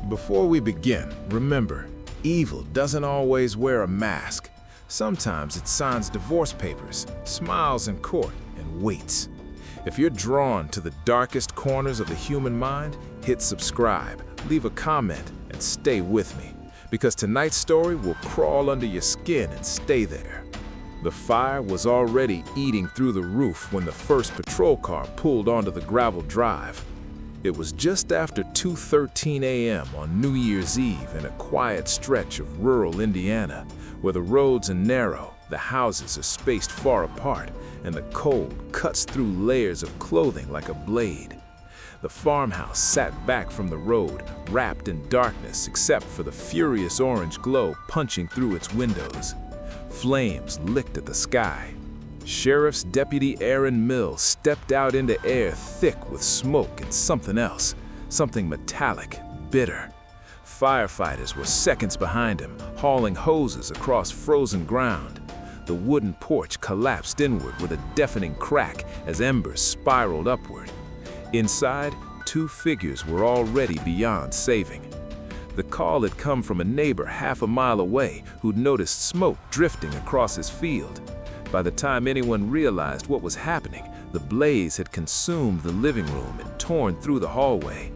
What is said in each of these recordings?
Before we begin, remember, evil doesn't always wear a mask. Sometimes it signs divorce papers, smiles in court, and waits. If you're drawn to the darkest corners of the human mind, hit subscribe, leave a comment, and stay with me, because tonight's story will crawl under your skin and stay there. The fire was already eating through the roof when the first patrol car pulled onto the gravel drive. It was just after 2:13 a.m. on New Year's Eve in a quiet stretch of rural Indiana, where the roads are narrow, the houses are spaced far apart, and the cold cuts through layers of clothing like a blade. The farmhouse sat back from the road, wrapped in darkness except for the furious orange glow punching through its windows. Flames licked at the sky. Sheriff's Deputy Aaron Mills stepped out into air thick with smoke and something else, something metallic, bitter. Firefighters were seconds behind him, hauling hoses across frozen ground. The wooden porch collapsed inward with a deafening crack as embers spiraled upward. Inside, two figures were already beyond saving. The call had come from a neighbor half a mile away who'd noticed smoke drifting across his field. By the time anyone realized what was happening, the blaze had consumed the living room and torn through the hallway.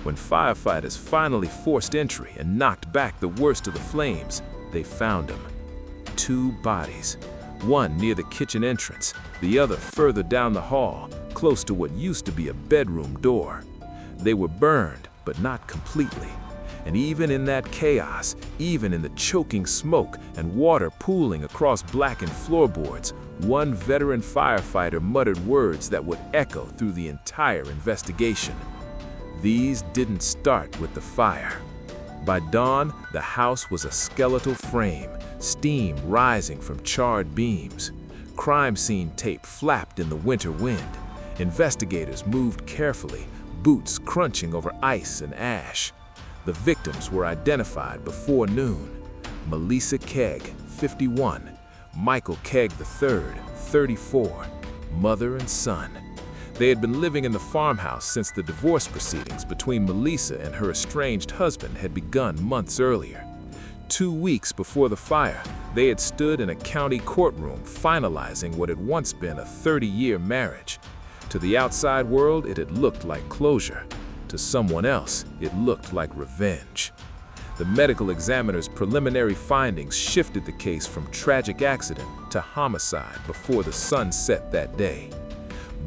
When firefighters finally forced entry and knocked back the worst of the flames, they found them. Two bodies, one near the kitchen entrance, the other further down the hall, close to what used to be a bedroom door. They were burned, but not completely. And even in that chaos, even in the choking smoke and water pooling across blackened floorboards, one veteran firefighter muttered words that would echo through the entire investigation. These didn't start with the fire. By dawn, the house was a skeletal frame, steam rising from charred beams. Crime scene tape flapped in the winter wind. Investigators moved carefully, boots crunching over ice and ash. The victims were identified before noon. Melissa Kegg, 51, Michael Kegg III, 34, mother and son. They had been living in the farmhouse since the divorce proceedings between Melissa and her estranged husband had begun months earlier. 2 weeks before the fire, they had stood in a county courtroom finalizing what had once been a 30-year marriage. To the outside world, it had looked like closure. To someone else, it looked like revenge. The medical examiner's preliminary findings shifted the case from tragic accident to homicide before the sun set that day.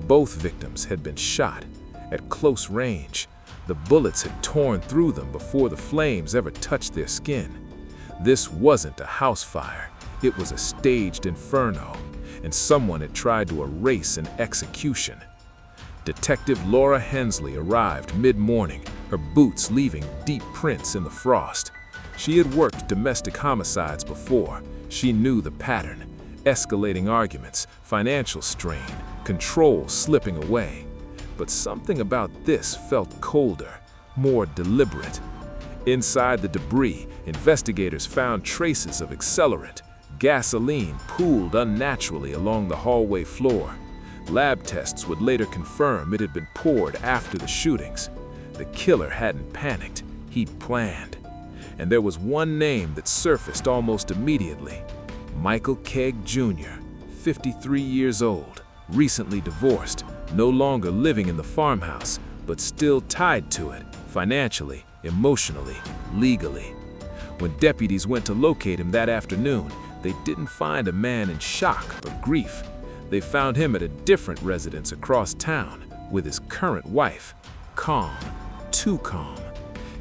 Both victims had been shot at close range. The bullets had torn through them before the flames ever touched their skin. This wasn't a house fire. It was a staged inferno, and someone had tried to erase an execution. Detective Laura Hensley arrived mid-morning, her boots leaving deep prints in the frost. She had worked domestic homicides before. She knew the pattern: escalating arguments, financial strain, control slipping away. But something about this felt colder, more deliberate. Inside the debris, investigators found traces of accelerant. Gasoline pooled unnaturally along the hallway floor. Lab tests would later confirm it had been poured after the shootings. The killer hadn't panicked, he'd planned. And there was one name that surfaced almost immediately: Michael Kegg Jr., 53 years old, recently divorced, no longer living in the farmhouse, but still tied to it, financially, emotionally, legally. When deputies went to locate him that afternoon, they didn't find a man in shock or grief. They found him at a different residence across town with his current wife, calm, too calm.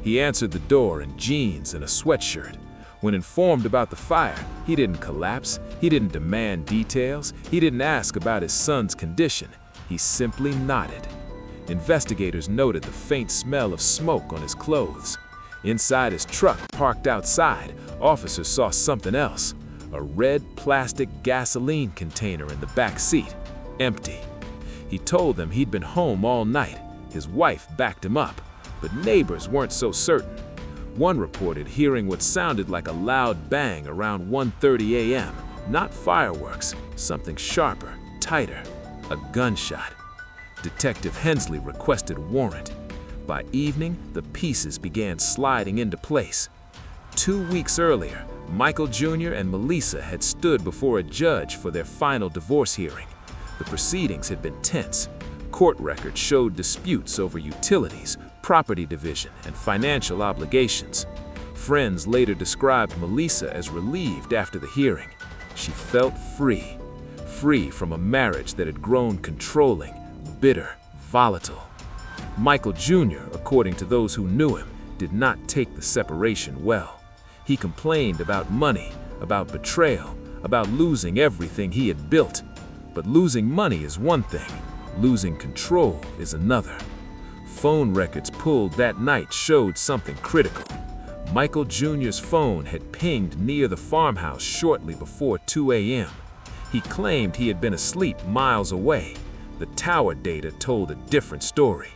He answered the door in jeans and a sweatshirt. When informed about the fire, he didn't collapse, he didn't demand details, he didn't ask about his son's condition. He simply nodded. Investigators noted the faint smell of smoke on his clothes. Inside his truck parked outside, officers saw something else: a red plastic gasoline container in the back seat, empty. He told them he'd been home all night. His wife backed him up, but neighbors weren't so certain. One reported hearing what sounded like a loud bang around 1:30 a.m., not fireworks, something sharper, tighter, a gunshot. Detective Hensley requested a warrant. by evening, the pieces began sliding into place. 2 weeks earlier, Michael Jr. and Melissa had stood before a judge for their final divorce hearing. The proceedings had been tense. Court records showed disputes over utilities, property division, and financial obligations. Friends later described Melissa as relieved after the hearing. She felt free from a marriage that had grown controlling, bitter, volatile. Michael Jr., according to those who knew him, did not take the separation well. He complained about money, about betrayal, about losing everything he had built. But losing money is one thing, losing control is another. Phone records pulled that night showed something critical. Michael Jr.'s phone had pinged near the farmhouse shortly before 2 a.m. He claimed he had been asleep miles away. The tower data told a different story.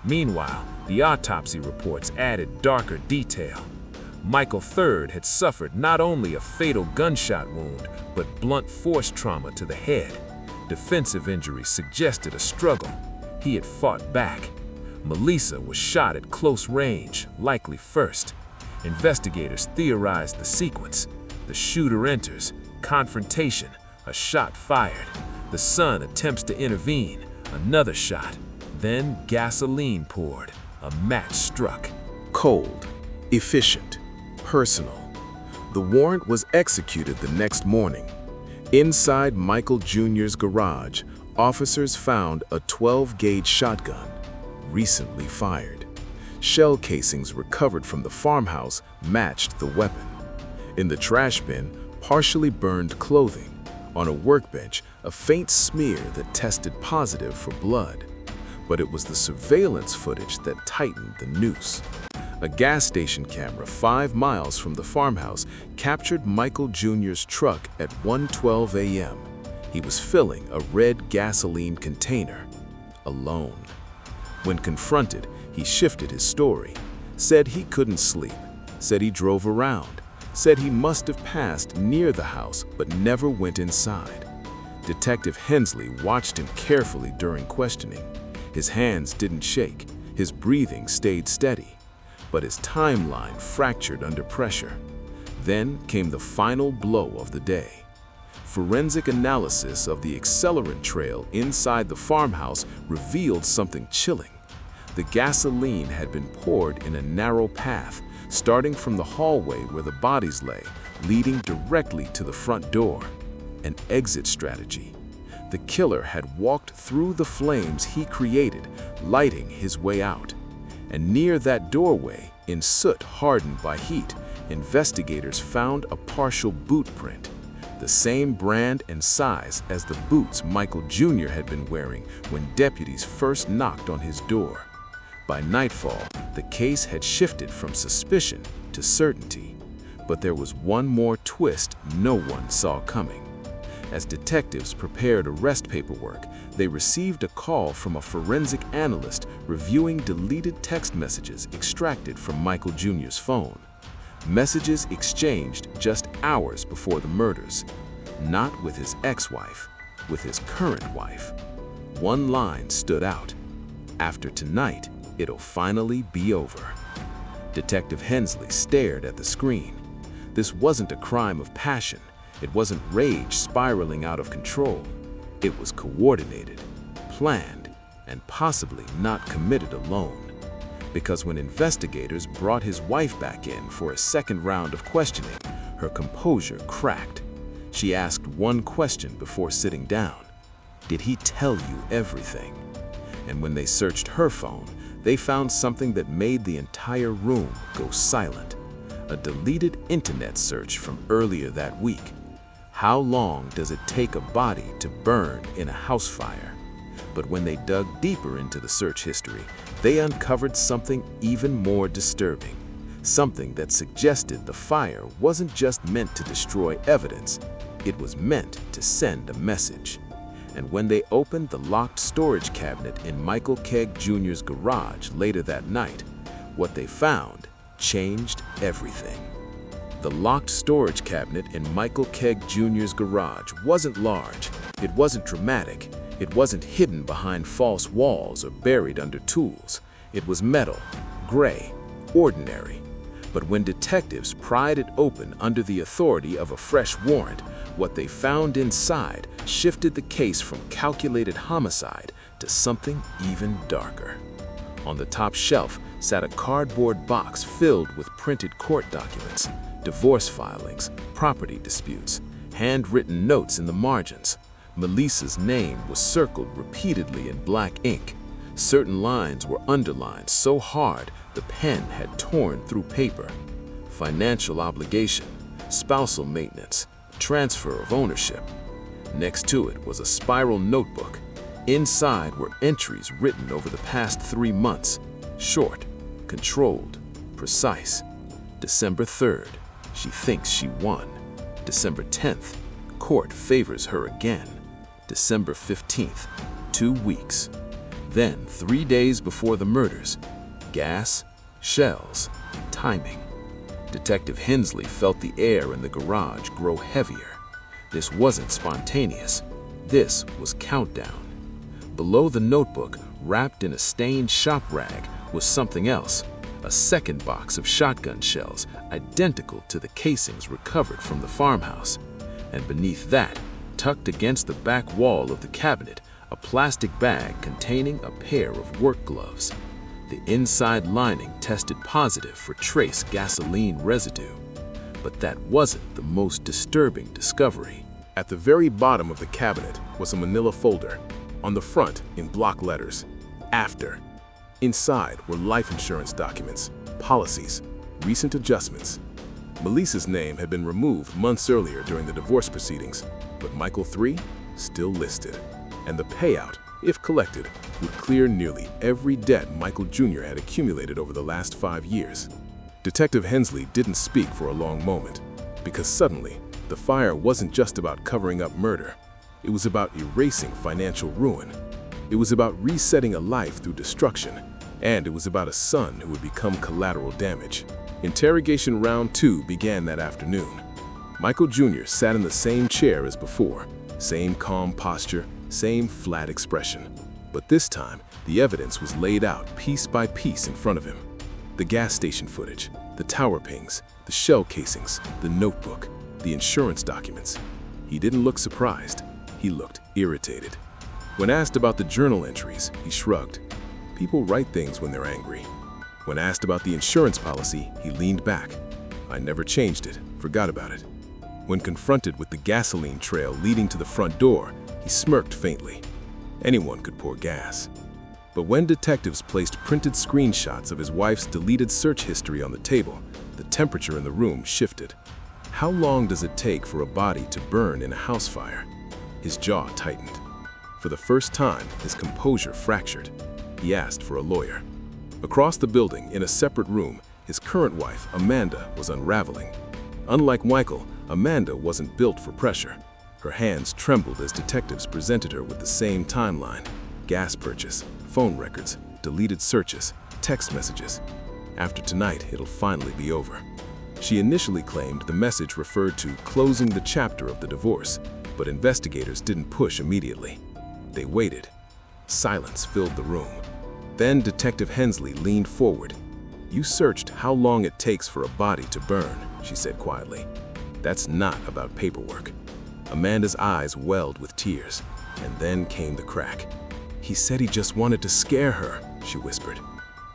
Meanwhile, the autopsy reports added darker detail. Michael III had suffered not only a fatal gunshot wound, but blunt force trauma to the head. Defensive injuries suggested a struggle. He had fought back. Melissa was shot at close range, likely first. Investigators theorized the sequence. The shooter enters, confrontation, a shot fired. The son attempts to intervene, another shot. Then gasoline poured, a match struck. Cold, efficient, personal. The warrant was executed the next morning. Inside Michael Jr.'s garage, officers found a 12-gauge shotgun, recently fired. Shell casings recovered from the farmhouse matched the weapon. In the trash bin, partially burned clothing. On a workbench, a faint smear that tested positive for blood. But it was the surveillance footage that tightened the noose. A gas station camera 5 miles from the farmhouse captured Michael Jr.'s truck at 1:12 a.m. He was filling a red gasoline container, alone. When confronted, he shifted his story, said he couldn't sleep, said he drove around, said he must have passed near the house but never went inside. Detective Hensley watched him carefully during questioning. His hands didn't shake, his breathing stayed steady, but his timeline fractured under pressure. Then came the final blow of the day. Forensic analysis of the accelerant trail inside the farmhouse revealed something chilling. The gasoline had been poured in a narrow path, starting from the hallway where the bodies lay, leading directly to the front door. An exit strategy. The killer had walked through the flames he created, lighting his way out. And near that doorway, in soot hardened by heat, investigators found a partial boot print, the same brand and size as the boots Michael Jr. had been wearing when deputies first knocked on his door. By nightfall, the case had shifted from suspicion to certainty, but there was one more twist no one saw coming. As detectives prepared arrest paperwork, they received a call from a forensic analyst reviewing deleted text messages extracted from Michael Jr.'s phone. Messages exchanged just hours before the murders, not with his ex-wife, with his current wife. One line stood out. "After tonight, it'll finally be over." Detective Hensley stared at the screen. This wasn't a crime of passion. It wasn't rage spiraling out of control. It was coordinated, planned, and possibly not committed alone. Because when investigators brought his wife back in for a second round of questioning, her composure cracked. She asked one question before sitting down. "Did he tell you everything?" And when they searched her phone, they found something that made the entire room go silent. A deleted internet search from earlier that week. How long does it take a body to burn in a house fire? But when they dug deeper into the search history, they uncovered something even more disturbing. Something that suggested the fire wasn't just meant to destroy evidence, it was meant to send a message. And when they opened the locked storage cabinet in Michael Keg Jr.'s garage later that night, what they found changed everything. The locked storage cabinet in Michael Keg Jr.'s garage wasn't large, it wasn't dramatic, it wasn't hidden behind false walls or buried under tools. It was metal, gray, ordinary. But when detectives pried it open under the authority of a fresh warrant, what they found inside shifted the case from calculated homicide to something even darker. On the top shelf sat a cardboard box filled with printed court documents, divorce filings, property disputes, handwritten notes in the margins. Melissa's name was circled repeatedly in black ink. Certain lines were underlined so hard the pen had torn through paper. Financial obligation, spousal maintenance, transfer of ownership. Next to it was a spiral notebook. Inside were entries written over the past 3 months. Short, controlled, precise. December 3rd, she thinks she won. December 10th, court favors her again. December 15th, 2 weeks. Then, 3 days before the murders, gas, shells, timing. Detective Hensley felt the air in the garage grow heavier. This wasn't spontaneous. This was countdown. Below the notebook, wrapped in a stained shop rag, was something else. A second box of shotgun shells, identical to the casings recovered from the farmhouse. And beneath that, tucked against the back wall of the cabinet, a plastic bag containing a pair of work gloves. The inside lining tested positive for trace gasoline residue. But that wasn't the most disturbing discovery. At the very bottom of the cabinet was a manila folder. On the front, in block letters, "After." Inside were life insurance documents, policies, recent adjustments. Melissa's name had been removed months earlier during the divorce proceedings, but Michael III still listed. And the payout, if collected, would clear nearly every debt Michael Jr. had accumulated over the last 5 years. Detective Hensley didn't speak for a long moment, because suddenly, the fire wasn't just about covering up murder. It was about erasing financial ruin. It was about resetting a life through destruction, and it was about a son who would become collateral damage. Interrogation round 2 began that afternoon. Michael Jr. sat in the same chair as before, same calm posture, same flat expression. But this time, the evidence was laid out piece by piece in front of him. The gas station footage, the tower pings, the shell casings, the notebook, the insurance documents. He didn't look surprised. He looked irritated. When asked about the journal entries, he shrugged. People write things when they're angry. When asked about the insurance policy, he leaned back. I never changed it, forgot about it. When confronted with the gasoline trail leading to the front door, he smirked faintly. Anyone could pour gas. But when detectives placed printed screenshots of his wife's deleted search history on the table, the temperature in the room shifted. How long does it take for a body to burn in a house fire? His jaw tightened. For the first time, his composure fractured. He asked for a lawyer. Across the building, in a separate room, his current wife, Amanda, was unraveling. Unlike Michael, Amanda wasn't built for pressure. Her hands trembled as detectives presented her with the same timeline: gas purchase, phone records, deleted searches, text messages. After tonight, it'll finally be over. She initially claimed the message referred to closing the chapter of the divorce, but investigators didn't push immediately. They waited. Silence filled the room. Then Detective Hensley leaned forward. "You searched how long it takes for a body to burn," she said quietly. "That's not about paperwork." Amanda's eyes welled with tears, and then came the crack. "He said he just wanted to scare her," she whispered.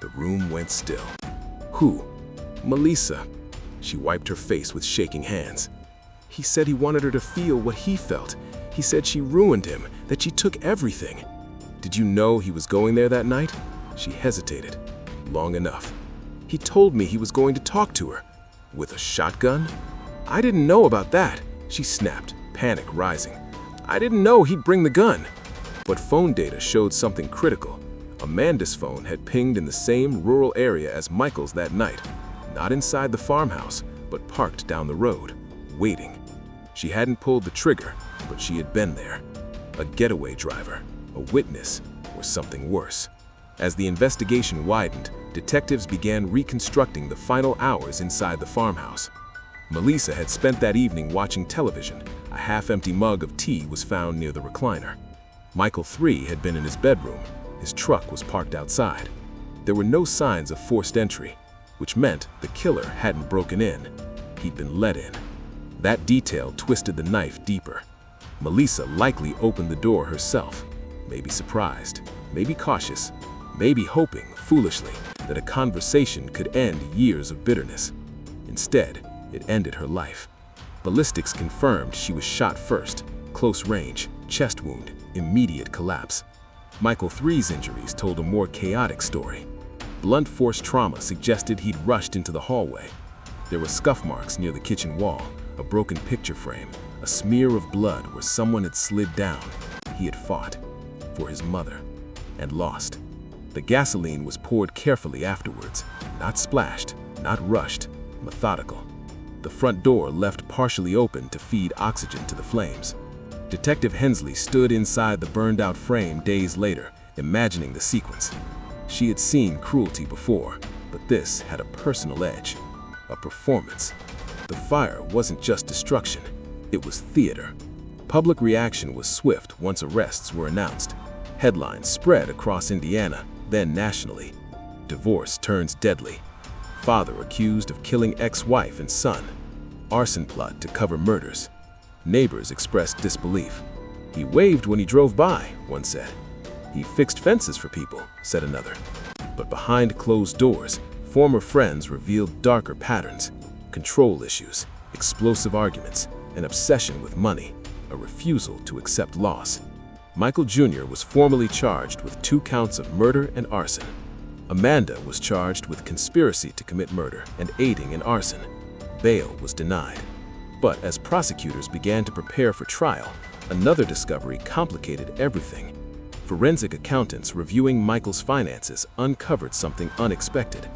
The room went still. "Who?" "Melissa." She wiped her face with shaking hands. "He said he wanted her to feel what he felt. He said she ruined him, that she took everything." "Did you know he was going there that night?" She hesitated. "Long enough." "He told me he was going to talk to her." "With a shotgun?" "I didn't know about that," she snapped, panic rising. "I didn't know he'd bring the gun." But phone data showed something critical. Amanda's phone had pinged in the same rural area as Michael's that night. Not inside the farmhouse, but parked down the road, waiting. She hadn't pulled the trigger, but she had been there. A getaway driver, a witness, or something worse. As the investigation widened, detectives began reconstructing the final hours inside the farmhouse. Melissa had spent that evening watching television. A half-empty mug of tea was found near the recliner. Michael III had been in his bedroom. His truck was parked outside. There were no signs of forced entry, which meant the killer hadn't broken in. He'd been let in. That detail twisted the knife deeper. Melissa likely opened the door herself, maybe surprised, maybe cautious, maybe hoping, foolishly, that a conversation could end years of bitterness. Instead, it ended her life. Ballistics confirmed she was shot first, close range, chest wound, immediate collapse. Michael III's injuries told a more chaotic story. Blunt force trauma suggested he'd rushed into the hallway. There were scuff marks near the kitchen wall, a broken picture frame, a smear of blood where someone had slid down. He had fought for his mother and lost. The gasoline was poured carefully afterwards, not splashed, not rushed, methodical. The front door left partially open to feed oxygen to the flames. Detective Hensley stood inside the burned-out frame days later, imagining the sequence. She had seen cruelty before, but this had a personal edge, a performance. The fire wasn't just destruction, it was theater. Public reaction was swift once arrests were announced. Headlines spread across Indiana, then nationally. Divorce turns deadly. Father accused of killing ex-wife and son. Arson plot to cover murders. Neighbors expressed disbelief. He waved when he drove by, one said. He fixed fences for people, said another. But behind closed doors, former friends revealed darker patterns. Control issues, explosive arguments, an obsession with money, a refusal to accept loss. Michael Jr. was formally charged with 2 counts of murder and arson. Amanda was charged with conspiracy to commit murder and aiding in arson. Bail was denied. But as prosecutors began to prepare for trial, another discovery complicated everything. Forensic accountants reviewing Michael's finances uncovered something unexpected.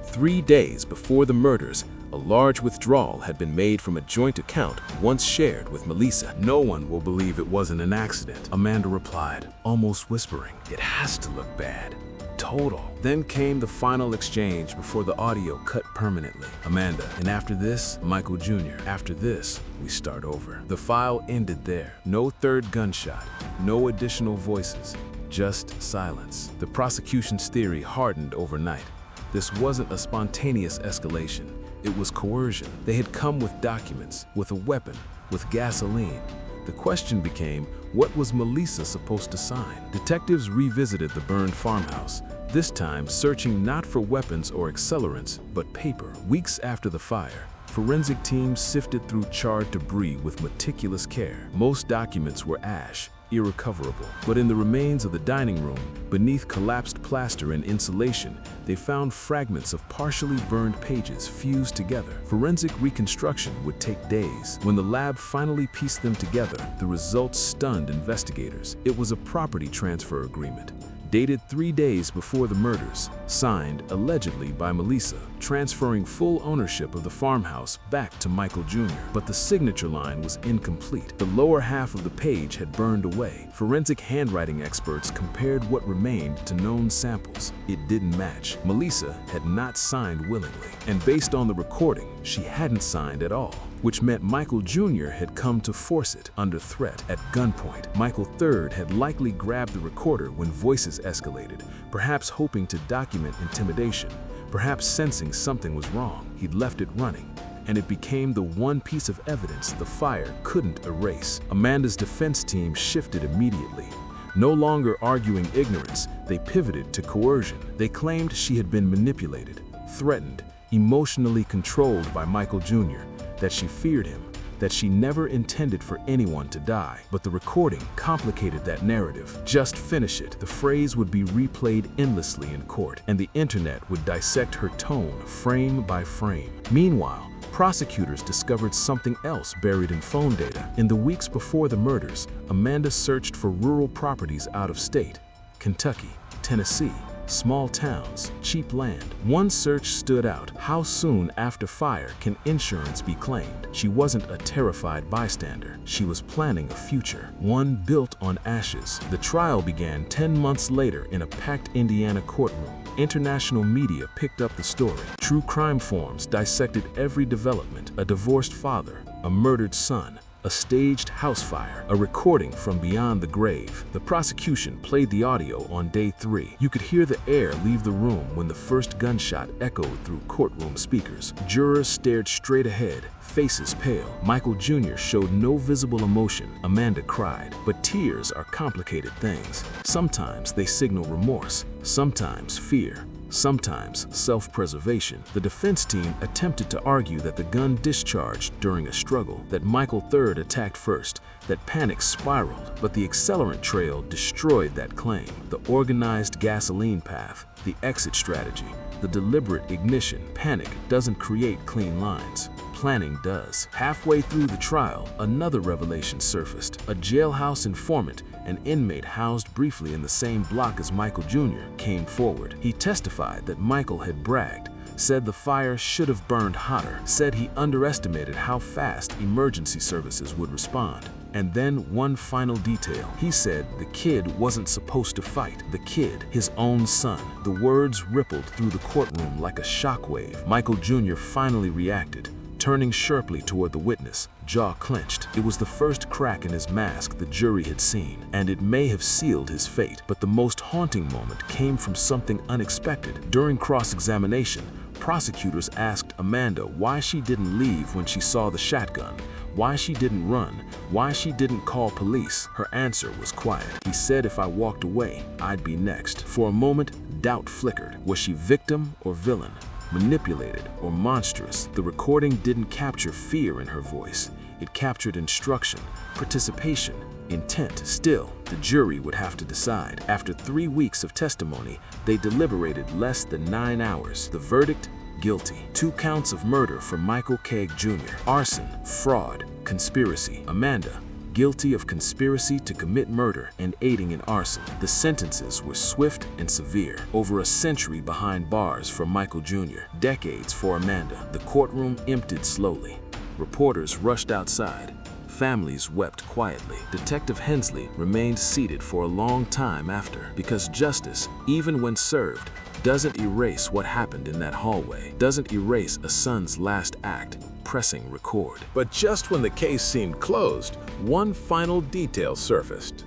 3 days before the murders, a large withdrawal had been made from a joint account once shared with Melissa. "No one will believe it wasn't an accident," Amanda replied, almost whispering. "It has to look bad. Total." Then came the final exchange before the audio cut permanently. "Amanda, and after this, Michael Jr. After this, we start over." The file ended there. No third gunshot, no additional voices, just silence. The prosecution's theory hardened overnight. This wasn't a spontaneous escalation. It was coercion. They had come with documents, with a weapon, with gasoline. The question became, what was Melissa supposed to sign? Detectives revisited the burned farmhouse, this time searching not for weapons or accelerants, but paper. Weeks after the fire, forensic teams sifted through charred debris with meticulous care. Most documents were ash, irrecoverable. But in the remains of the dining room, beneath collapsed plaster and insulation, they found fragments of partially burned pages fused together. Forensic reconstruction would take days. When the lab finally pieced them together, the results stunned investigators. It was a property transfer agreement, dated 3 days before the murders, signed allegedly by Melissa, transferring full ownership of the farmhouse back to Michael Jr. But the signature line was incomplete. The lower half of the page had burned away. Forensic handwriting experts compared what remained to known samples. It didn't match. Melissa had not signed willingly, and based on the recording, she hadn't signed at all, which meant Michael Jr. had come to force it under threat at gunpoint. Michael III had likely grabbed the recorder when voices escalated, perhaps hoping to document intimidation, perhaps sensing something was wrong. He'd left it running, and it became the one piece of evidence the fire couldn't erase. Amanda's defense team shifted immediately. No longer arguing ignorance, they pivoted to coercion. They claimed she had been manipulated, threatened, emotionally controlled by Michael Jr., that she feared him, that she never intended for anyone to die. But the recording complicated that narrative. Just finish it. The phrase would be replayed endlessly in court, and the internet would dissect her tone frame by frame. Meanwhile, prosecutors discovered something else buried in phone data. In the weeks before the murders, Amanda searched for rural properties out of state: Kentucky, Tennessee, small towns, cheap land. One search stood out. How soon after fire can insurance be claimed? She wasn't a terrified bystander. She was planning a future, one built on ashes. The trial began 10 months later in a packed Indiana courtroom. International media picked up the story. True crime forums dissected every development: a divorced father, a murdered son, a staged house fire, a recording from beyond the grave. The prosecution played the audio on day 3. You could hear the air leave the room when the first gunshot echoed through courtroom speakers. Jurors stared straight ahead, faces pale. Michael Jr. showed no visible emotion. Amanda cried. But tears are complicated things. Sometimes they signal remorse, sometimes fear, sometimes self-preservation. The defense team attempted to argue that the gun discharged during a struggle, that Michael III attacked first, that panic spiraled, but the accelerant trail destroyed that claim. The organized gasoline path, the exit strategy, the deliberate ignition. Panic doesn't create clean lines. Planning does. Halfway through the trial, another revelation surfaced. A jailhouse informant, an inmate housed briefly in the same block as Michael Jr., came forward. He testified that Michael had bragged, said the fire should have burned hotter, said he underestimated how fast emergency services would respond. And then one final detail. He said the kid wasn't supposed to fight. The kid, his own son. The words rippled through the courtroom like a shockwave. Michael Jr. finally reacted, turning sharply toward the witness, jaw clenched. It was the first crack in his mask the jury had seen, and it may have sealed his fate. But the most haunting moment came from something unexpected. During cross-examination, prosecutors asked Amanda why she didn't leave when she saw the shotgun, why she didn't run, why she didn't call police. Her answer was quiet. He said, "If I walked away, I'd be next." For a moment, doubt flickered. Was she victim or villain? Manipulated or monstrous? The recording didn't capture fear in her voice. It captured instruction, participation, intent. Still, the jury would have to decide. After 3 weeks of testimony, they deliberated less than 9 hours. The verdict: guilty. 2 counts of murder for Michael Craig Jr. Arson, fraud, conspiracy. Amanda, guilty of conspiracy to commit murder and aiding in arson. The sentences were swift and severe. Over a century behind bars for Michael Jr., decades for Amanda. The courtroom emptied slowly. Reporters rushed outside. Families wept quietly. Detective Hensley remained seated for a long time after, because justice, even when served, doesn't erase what happened in that hallway, doesn't erase a son's last act. Pressing record. But just when the case seemed closed, one final detail surfaced.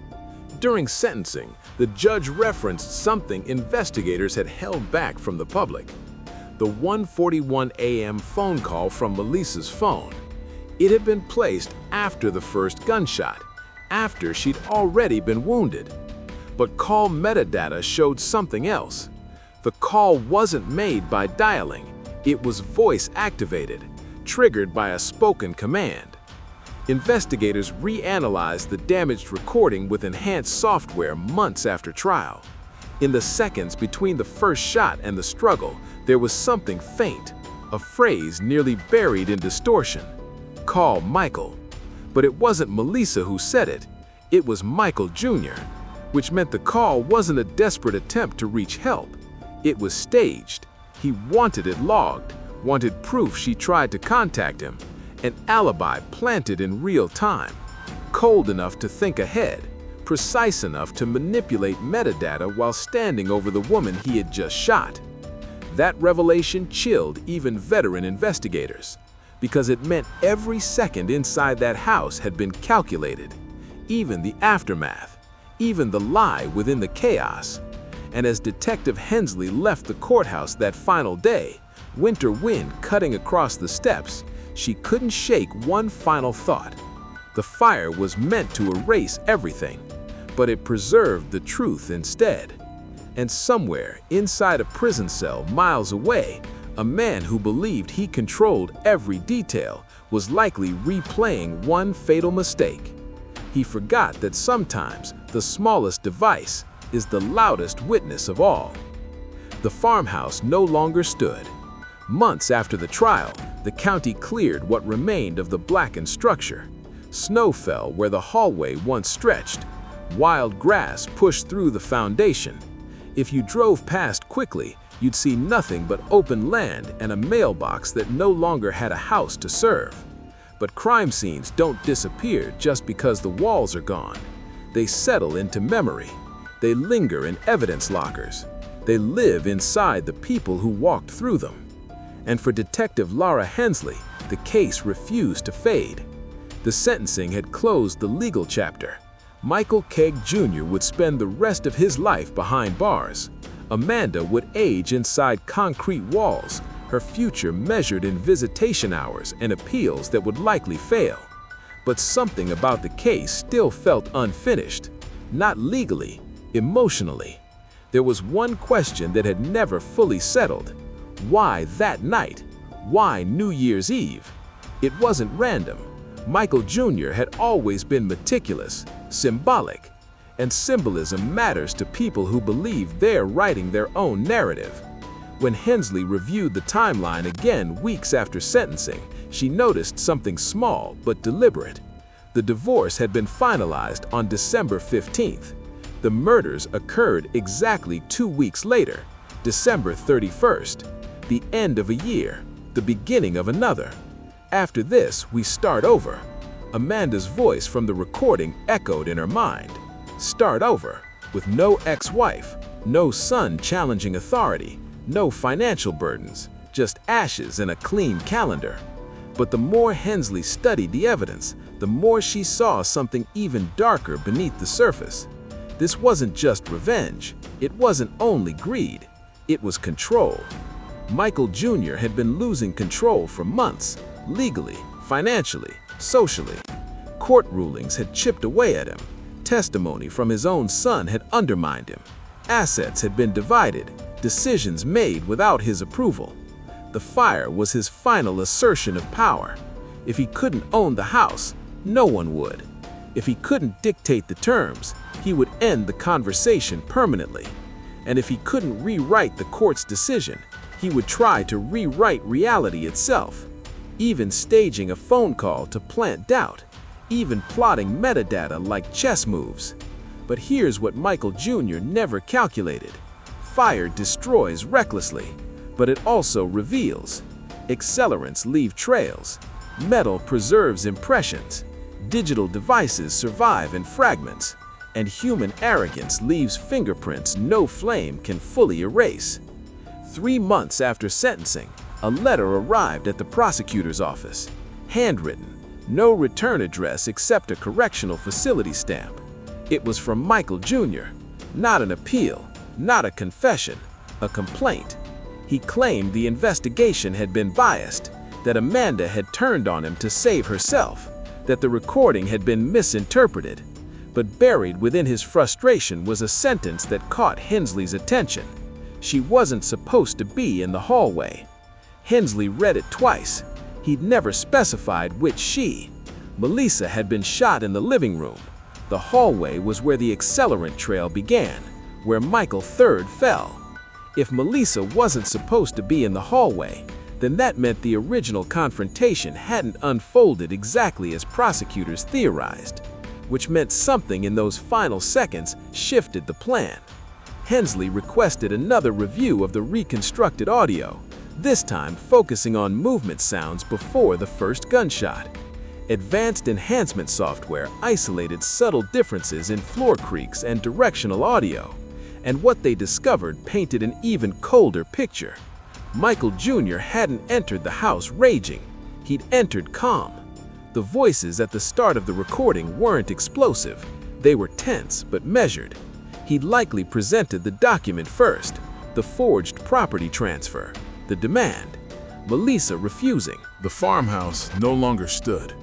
During sentencing, the judge referenced something investigators had held back from the public: the 1:41 a.m. phone call from Melissa's phone. It had been placed after the first gunshot, after she'd already been wounded. But call metadata showed something else. The call wasn't made by dialing. It was voice-activated, triggered by a spoken command. Investigators reanalyzed the damaged recording with enhanced software months after trial. In the seconds between the first shot and the struggle, there was something faint, a phrase nearly buried in distortion: "Call Michael." But it wasn't Melissa who said it. It was Michael Jr., which meant the call wasn't a desperate attempt to reach help. It was staged. He wanted it logged, wanted proof she tried to contact him, an alibi planted in real time, cold enough to think ahead, precise enough to manipulate metadata while standing over the woman he had just shot. That revelation chilled even veteran investigators, because it meant every second inside that house had been calculated, even the aftermath, even the lie within the chaos. And as Detective Hensley left the courthouse that final day, winter wind cutting across the steps, she couldn't shake one final thought. The fire was meant to erase everything, but it preserved the truth instead. And somewhere inside a prison cell miles away, a man who believed he controlled every detail was likely replaying one fatal mistake. He forgot that sometimes the smallest device is the loudest witness of all. The farmhouse no longer stood. Months after the trial, the county cleared what remained of the blackened structure. Snow fell where the hallway once stretched. Wild grass pushed through the foundation. If you drove past quickly, you'd see nothing but open land and a mailbox that no longer had a house to serve. But crime scenes don't disappear just because the walls are gone. They settle into memory. They linger in evidence lockers. They live inside the people who walked through them. And for Detective Laura Hensley, the case refused to fade. The sentencing had closed the legal chapter. Michael Keg Jr. would spend the rest of his life behind bars. Amanda would age inside concrete walls, her future measured in visitation hours and appeals that would likely fail. But something about the case still felt unfinished. Not legally, emotionally. There was one question that had never fully settled. Why that night? Why New Year's Eve? It wasn't random. Michael Jr. had always been meticulous, symbolic, and symbolism matters to people who believe they're writing their own narrative. When Hensley reviewed the timeline again weeks after sentencing, she noticed something small but deliberate. The divorce had been finalized on December 15th. The murders occurred exactly 2 weeks later, December 31st, the end of a year, the beginning of another. After this, we start over. Amanda's voice from the recording echoed in her mind. Start over, with no ex-wife, no son challenging authority, no financial burdens, just ashes and a clean calendar. But the more Hensley studied the evidence, the more she saw something even darker beneath the surface. This wasn't just revenge. It wasn't only greed. It was control. Michael Jr. had been losing control for months, legally, financially, socially. Court rulings had chipped away at him. Testimony from his own son had undermined him. Assets had been divided, decisions made without his approval. The fire was his final assertion of power. If he couldn't own the house, no one would. If he couldn't dictate the terms, he would end the conversation permanently. And if he couldn't rewrite the court's decision, he would try to rewrite reality itself. Even staging a phone call to plant doubt, even plotting metadata like chess moves. But here's what Michael Jr. never calculated. Fire destroys recklessly, but it also reveals. Accelerants leave trails. Metal preserves impressions. Digital devices survive in fragments. And human arrogance leaves fingerprints no flame can fully erase. 3 months after sentencing, a letter arrived at the prosecutor's office. Handwritten, no return address except a correctional facility stamp. It was from Michael Jr. Not an appeal, not a confession, a complaint. He claimed the investigation had been biased, that Amanda had turned on him to save herself, that the recording had been misinterpreted. But buried within his frustration was a sentence that caught Hensley's attention. She wasn't supposed to be in the hallway. Hensley read it twice. He'd never specified which she. Melissa had been shot in the living room. The hallway was where the accelerant trail began, where Michael III fell. If Melissa wasn't supposed to be in the hallway, then that meant the original confrontation hadn't unfolded exactly as prosecutors theorized, which meant something in those final seconds shifted the plan. Hensley requested another review of the reconstructed audio, this time focusing on movement sounds before the first gunshot. Advanced enhancement software isolated subtle differences in floor creaks and directional audio, and what they discovered painted an even colder picture. Michael Jr. hadn't entered the house raging. He'd entered calm. The voices at the start of the recording weren't explosive. They were tense but measured. He'd likely presented the document first, the forged property transfer, the demand. Melissa refusing. The farmhouse no longer stood.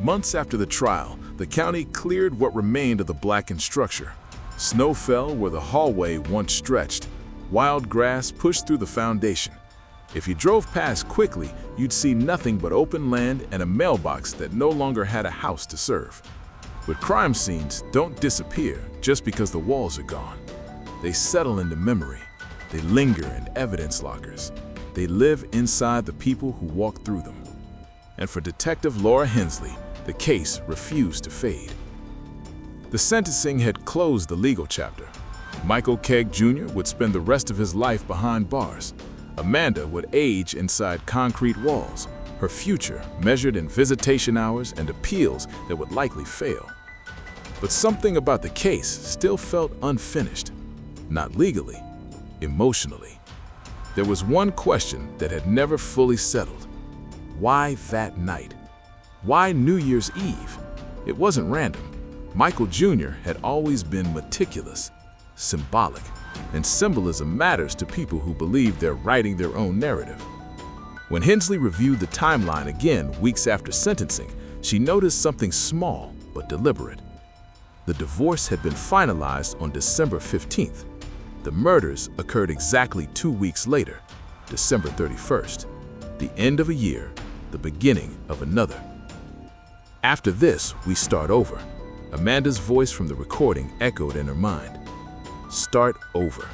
Months after the trial, the county cleared what remained of the blackened structure. Snow fell where the hallway once stretched. Wild grass pushed through the foundation. If you drove past quickly, you'd see nothing but open land and a mailbox that no longer had a house to serve. But crime scenes don't disappear just because the walls are gone. They settle into memory. They linger in evidence lockers. They live inside the people who walk through them. And for Detective Laura Hensley, the case refused to fade. The sentencing had closed the legal chapter. Michael Keg Jr. would spend the rest of his life behind bars. Amanda would age inside concrete walls, her future measured in visitation hours and appeals that would likely fail. But something about the case still felt unfinished. Not legally, emotionally. There was one question that had never fully settled. Why that night? Why New Year's Eve? It wasn't random. Michael Jr. had always been meticulous, symbolic, and symbolism matters to people who believe they're writing their own narrative. When Hensley reviewed the timeline again weeks after sentencing, she noticed something small but deliberate. The divorce had been finalized on December 15th. The murders occurred exactly 2 weeks later, December 31st. The end of a year, the beginning of another. After this, we start over. Amanda's voice from the recording echoed in her mind. Start over.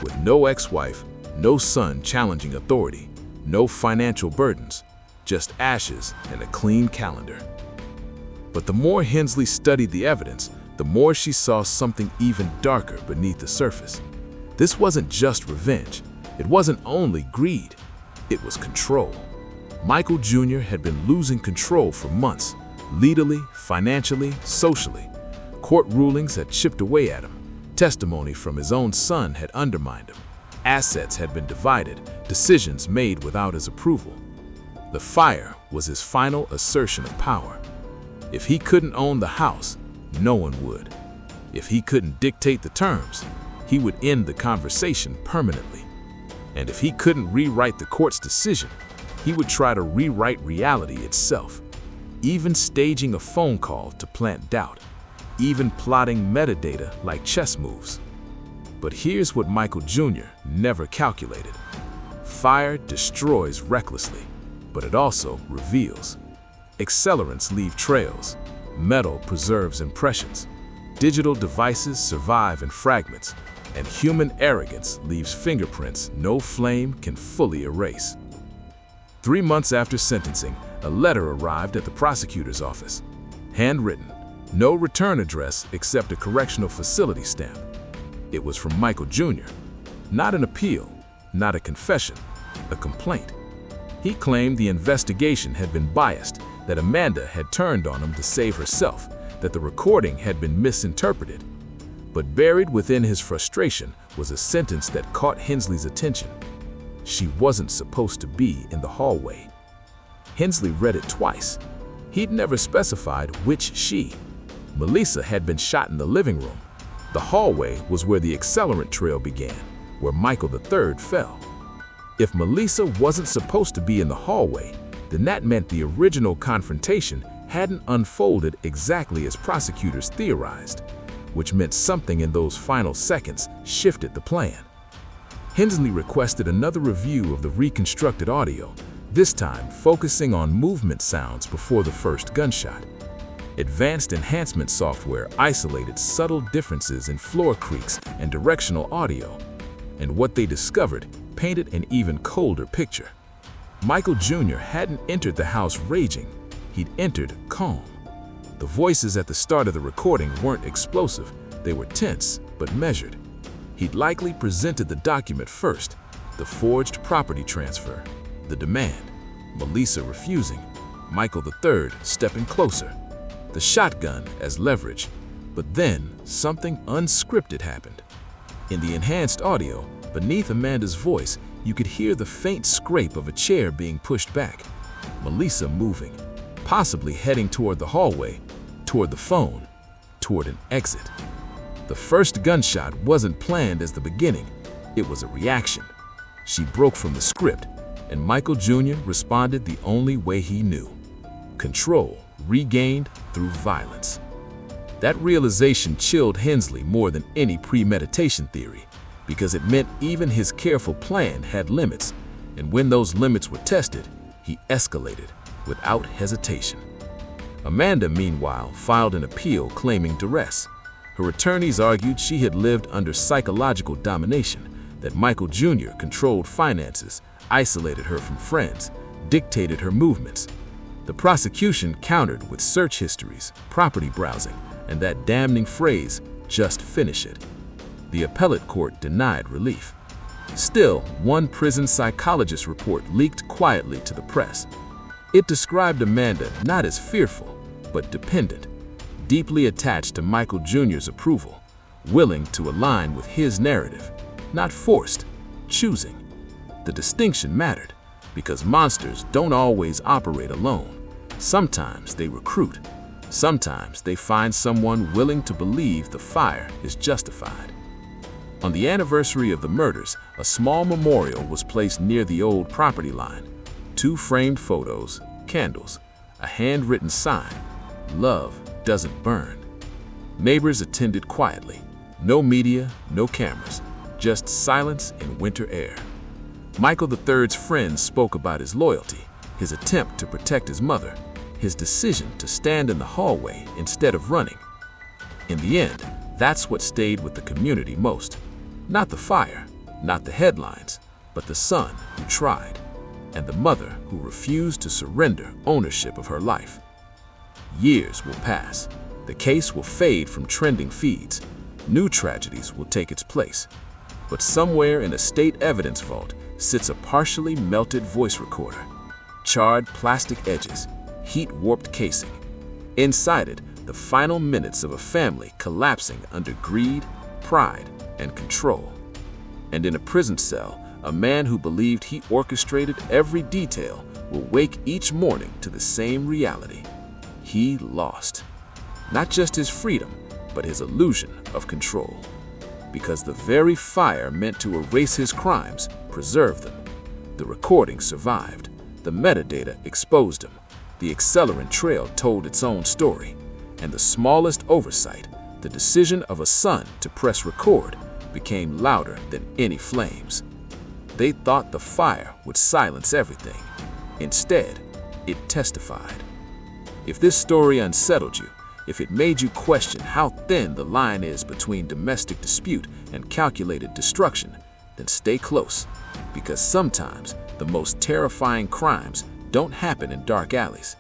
With no ex-wife, no son challenging authority, no financial burdens, just ashes and a clean calendar. But the more Hensley studied the evidence, the more she saw something even darker beneath the surface. This wasn't just revenge. It wasn't only greed. It was control. Michael Jr. had been losing control for months, legally, financially, socially. Court rulings had chipped away at him. Testimony from his own son had undermined him. Assets had been divided, decisions made without his approval. The fire was his final assertion of power. If he couldn't own the house, no one would. If he couldn't dictate the terms, he would end the conversation permanently. And if he couldn't rewrite the court's decision, he would try to rewrite reality itself, even staging a phone call to plant doubt, even plotting metadata like chess moves. But here's what Michael Jr. never calculated. Fire destroys recklessly, but it also reveals. Accelerants leave trails. Metal preserves impressions. Digital devices survive in fragments, and human arrogance leaves fingerprints no flame can fully erase. 3 months after sentencing, a letter arrived at the prosecutor's office. Handwritten, no return address except a correctional facility stamp. It was from Michael Jr. Not an appeal, not a confession, a complaint. He claimed the investigation had been biased, that Amanda had turned on him to save herself, that the recording had been misinterpreted. But buried within his frustration was a sentence that caught Hensley's attention. She wasn't supposed to be in the hallway. Hensley read it twice. He'd never specified which she. Melissa had been shot in the living room. The hallway was where the accelerant trail began, where Michael III fell. If Melissa wasn't supposed to be in the hallway, then that meant the original confrontation hadn't unfolded exactly as prosecutors theorized, which meant something in those final seconds shifted the plan. Hensley requested another review of the reconstructed audio, this time focusing on movement sounds before the first gunshot. Advanced enhancement software isolated subtle differences in floor creaks and directional audio, and what they discovered painted an even colder picture. Michael Jr. hadn't entered the house raging, he'd entered calm. The voices at the start of the recording weren't explosive, they were tense but measured. He'd likely presented the document first, the forged property transfer, the demand, Melissa refusing, Michael III stepping closer, the shotgun as leverage. But then something unscripted happened. In the enhanced audio, beneath Amanda's voice, you could hear the faint scrape of a chair being pushed back, Melissa moving, possibly heading toward the hallway, toward the phone, toward an exit. The first gunshot wasn't planned as the beginning, it was a reaction. She broke from the script, and Michael Jr. responded the only way he knew. Control regained through violence. That realization chilled Hensley more than any premeditation theory, because it meant even his careful plan had limits, and when those limits were tested, he escalated without hesitation. Amanda, meanwhile, filed an appeal claiming duress. Her attorneys argued she had lived under psychological domination, that Michael Jr. controlled finances, isolated her from friends, dictated her movements. The prosecution countered with search histories, property browsing, and that damning phrase, "just finish it." The appellate court denied relief. Still, one prison psychologist report leaked quietly to the press. It described Amanda not as fearful, but dependent, deeply attached to Michael Jr.'s approval, willing to align with his narrative, not forced, choosing. The distinction mattered, because monsters don't always operate alone. Sometimes they recruit. Sometimes they find someone willing to believe the fire is justified. On the anniversary of the murders, a small memorial was placed near the old property line. 2 framed photos, candles, a handwritten sign, "Love doesn't burn." Neighbors attended quietly. No media, no cameras, just silence and winter air. Michael III's friends spoke about his loyalty, his attempt to protect his mother, his decision to stand in the hallway instead of running. In the end, that's what stayed with the community most. Not the fire, not the headlines, but the son who tried, and the mother who refused to surrender ownership of her life. Years will pass. The case will fade from trending feeds. New tragedies will take its place. But somewhere in a state evidence vault sits a partially melted voice recorder. Charred plastic edges, heat-warped casing. Inside it, the final minutes of a family collapsing under greed, pride, and control. And in a prison cell, a man who believed he orchestrated every detail will wake each morning to the same reality. He lost. Not just his freedom, but his illusion of control. Because the very fire meant to erase his crimes preserved them. The recording survived. The metadata exposed him. The accelerant trail told its own story. And the smallest oversight, the decision of a son to press record, became louder than any flames. They thought the fire would silence everything. Instead, it testified. If this story unsettled you, if it made you question how thin the line is between domestic dispute and calculated destruction, then stay close, because sometimes the most terrifying crimes don't happen in dark alleys.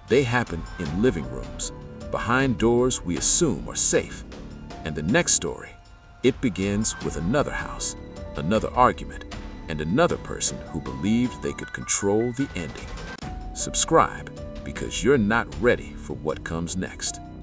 They happen in living rooms, behind doors we assume are safe. And the next story, it begins with another house, another argument, and another person who believed they could control the ending. Subscribe, because you're not ready for what comes next.